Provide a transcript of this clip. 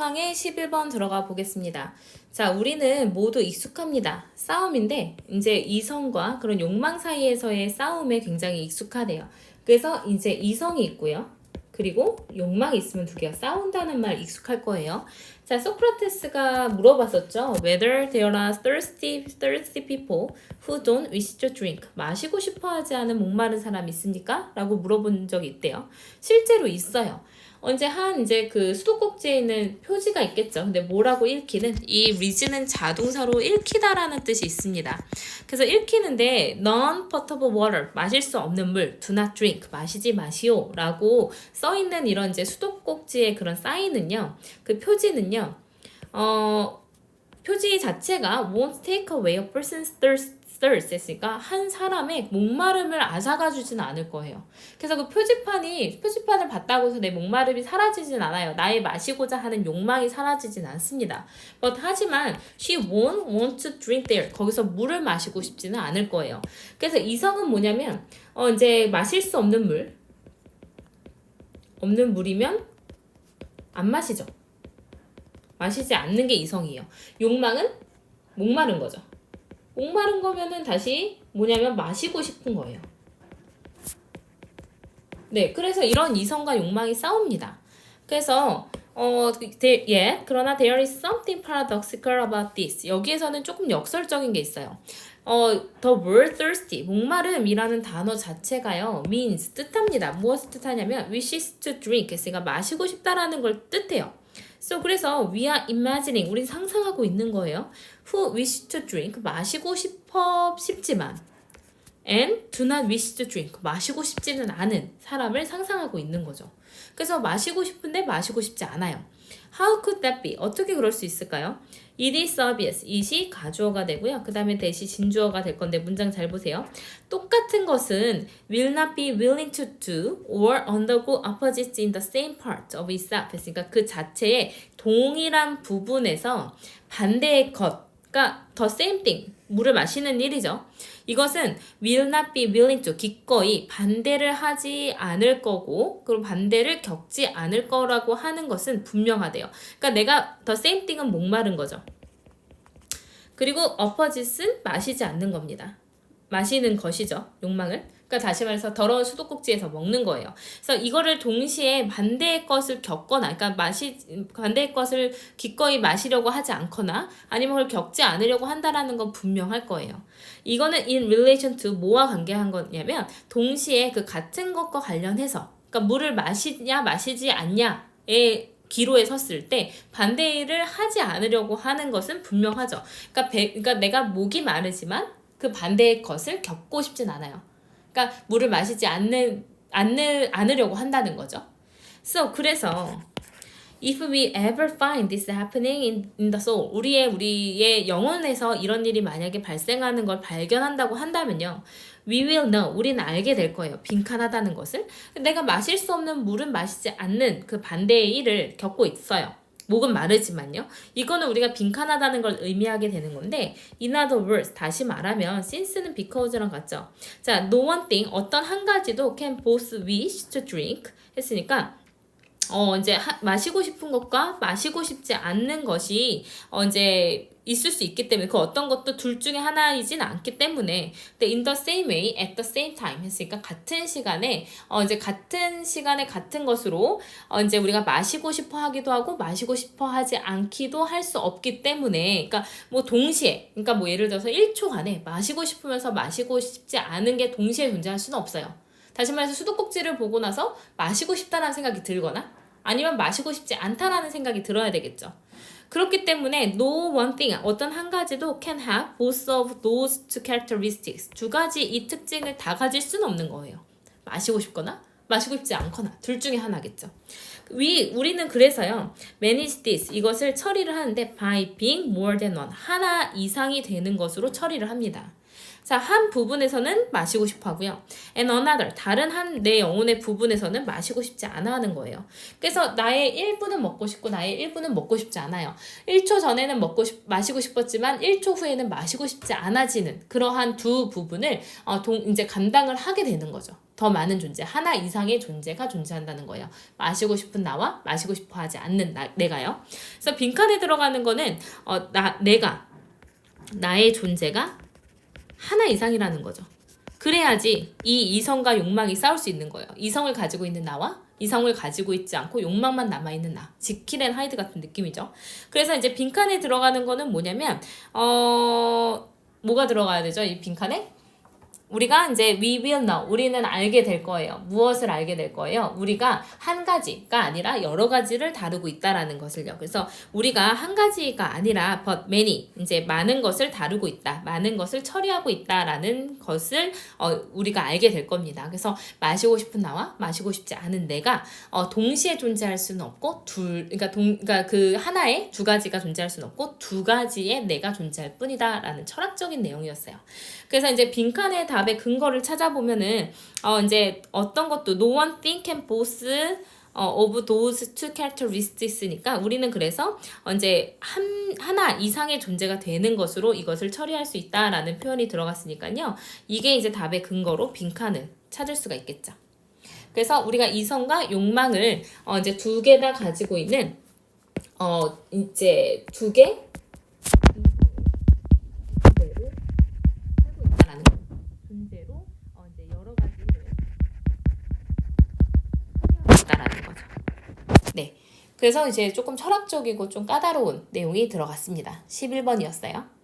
상황에 11번 들어가 보겠습니다. 자, 우리는 모두 익숙합니다. 싸움인데 이제 이성과 그런 욕망 사이에서의 싸움에 굉장히 익숙하대요. 그래서 이제 이성이 있고요. 그리고 욕망이 있으면 두 개가 싸운다는 말 익숙할 거예요. 자, 소크라테스가 물어봤었죠. Whether there are thirsty people who don't wish to drink. 마시고 싶어 하지 않은 목마른 사람 있습니까? 라고 물어본 적이 있대요. 실제로 있어요. 언제 이제 그 수도꼭지에 있는 표지가 있겠죠. 근데 뭐라고 읽기는 이 reason은 자동사로 읽히다라는 뜻이 있습니다. 그래서 읽히는데 non-potable water 마실 수 없는 물 do not drink 마시지 마시오 라고 써 있는 이런 이제 수도꼭지의 그런 사인은요. 그 표지는요. 표지 자체가 won't take away a person's thirst 했으니까 한 사람의 목마름을 앗아가주진 않을 거예요. 그래서 그 표지판을 봤다고 해서 내 목마름이 사라지진 않아요. 나의 마시고자 하는 욕망이 사라지진 않습니다. 하지만 she won't want to drink there. 거기서 물을 마시고 싶지는 않을 거예요. 그래서 이성은 뭐냐면 이제 마실 수 없는 물이면 안 마시죠. 마시지 않는 게 이성이에요. 욕망은 목마른 거죠. 목마른 거면은 다시 뭐냐면 마시고 싶은 거예요. 네, 그래서 이런 이성과 욕망이 싸웁니다. 그래서 그러나 there is something paradoxical about this. 여기에서는 조금 역설적인 게 있어요. the word thirsty, 목마름이라는 단어 자체가요, means, 뜻합니다. 무엇을 뜻하냐면 wishes to drink, 했으니까 마시고 싶다라는 걸 뜻해요. 그래서 we are imagining, 우린 상상하고 있는 거예요. who wish to drink, 마시고 싶지만 and do not wish to drink, 마시고 싶지는 않은 사람을 상상하고 있는 거죠. 그래서 마시고 싶은데 마시고 싶지 않아요. How could that be? 어떻게 그럴 수 있을까요? It is obvious. it이 가주어가 되고요. 그 다음에 that이 진주어가 될 건데 문장 잘 보세요. 똑같은 것은 will not be willing to do or undergo opposites in the same part of itself. 했으니까 그 자체의 동일한 부분에서 반대의 것, 그러니까 the same thing, 물을 마시는 일이죠. 이것은 will not be willing to, 기꺼이 반대를 하지 않을 거고 그리고 반대를 겪지 않을 거라고 하는 것은 분명하대요. 그러니까 내가 the same thing은 목마른 거죠. 그리고 opposite은 마시지 않는 겁니다. 마시는 것이죠. 욕망을. 그러니까 다시 말해서 더러운 수도꼭지에서 먹는 거예요. 그래서 이거를 동시에 반대의 것을 겪거나, 그러니까 반대의 것을 기꺼이 마시려고 하지 않거나 아니면 그걸 겪지 않으려고 한다라는 건 분명할 거예요. 이거는 in relation to 뭐와 관계한 거냐면 동시에 그 같은 것과 관련해서, 그러니까 물을 마시냐 마시지 않냐의 기로에 섰을 때 반대를 하지 않으려고 하는 것은 분명하죠. 그러니까 내가 목이 마르지만 그 반대의 것을 겪고 싶진 않아요. 그러니까 물을 마시지 않으려고 한다는 거죠. 그래서 if we ever find this happening in the soul, 우리의 영혼에서 이런 일이 만약에 발생하는 걸 발견한다고 한다면요, we will know, 우리는 알게 될 거예요. 빈칸하다는 것을. 내가 마실 수 없는 물은 마시지 않는 그 반대의 일을 겪고 있어요. 목은 마르지만요. 이거는 우리가 빈칸하다는 걸 의미하게 되는 건데, in other words, 다시 말하면 since는 because랑 같죠. 자, no one thing, 어떤 한 가지도 can both wish to drink 했으니까 이제 마시고 싶은 것과 마시고 싶지 않는 것이 이제 있을 수 있기 때문에 그 어떤 것도 둘 중에 하나이진 않기 때문에 근데 in the same way, at the same time 했으니까 같은 시간에 이제 같은 시간에 같은 것으로 이제 우리가 마시고 싶어 하기도 하고 마시고 싶어 하지 않기도 할 수 없기 때문에, 그러니까 뭐 동시에, 그러니까 뭐 예를 들어서 1초 안에 마시고 싶으면서 마시고 싶지 않은 게 동시에 존재할 수는 없어요. 다시 말해서 수도꼭지를 보고 나서 마시고 싶다라는 생각이 들거나 아니면 마시고 싶지 않다라는 생각이 들어야 되겠죠. 그렇기 때문에 no one thing, 어떤 한 가지도 can have both of those two characteristics, 두 가지 이 특징을 다 가질 수는 없는 거예요. 마시고 싶거나 마시고 싶지 않거나 둘 중에 하나겠죠. 우리는 그래서요, manage this, 이것을 처리를 하는데 by being more than one, 하나 이상이 되는 것으로 처리를 합니다. 자, 한 부분에서는 마시고 싶어 하고요. and another, 다른 내 영혼의 부분에서는 마시고 싶지 않아 하는 거예요. 그래서 나의 일부는 먹고 싶고 나의 일부는 먹고 싶지 않아요. 1초 전에는 마시고 싶었지만 1초 후에는 마시고 싶지 않아지는 그러한 두 부분을 이제 감당을 하게 되는 거죠. 더 많은 존재, 하나 이상의 존재가 존재한다는 거예요. 마시고 싶은 나와 마시고 싶어 하지 않는 내가요. 그래서 빈칸에 들어가는 거는 나의 존재가 하나 이상이라는 거죠. 그래야지 이 이성과 욕망이 싸울 수 있는 거예요. 이성을 가지고 있는 나와 이성을 가지고 있지 않고 욕망만 남아있는 나. 지킬 앤 하이드 같은 느낌이죠. 그래서 이제 빈칸에 들어가는 거는 뭐냐면 뭐가 들어가야 되죠? 이 빈칸에? 우리가 이제 we will know. 우리는 알게 될 거예요. 무엇을 알게 될 거예요? 우리가 한 가지가 아니라 여러 가지를 다루고 있다라는 것을요. 그래서 우리가 한 가지가 아니라 but many, 이제 많은 것을 다루고 있다. 많은 것을 처리하고 있다라는 것을 우리가 알게 될 겁니다. 그래서 마시고 싶은 나와 마시고 싶지 않은 내가 동시에 존재할 수는 없고 그러니까 그 하나의 두 가지가 존재할 수는 없고 두 가지의 내가 존재할 뿐이다라는 철학적인 내용이었어요. 그래서 이제 빈칸의 답의 근거를 찾아보면은 이제 어떤 것도 no one thing can both of those two characteristics니까 우리는 그래서 이제 하나 이상의 존재가 되는 것으로 이것을 처리할 수 있다라는 표현이 들어갔으니까요. 이게 이제 답의 근거로 빈칸을 찾을 수가 있겠죠. 그래서 우리가 이성과 욕망을 이제 두 개 다 가지고 있는 이제 두 개 존재로 이제 여러 가지를 있다라는 거죠. 네. 그래서 이제 조금 철학적이고 좀 까다로운 내용이 들어갔습니다. 11번이었어요.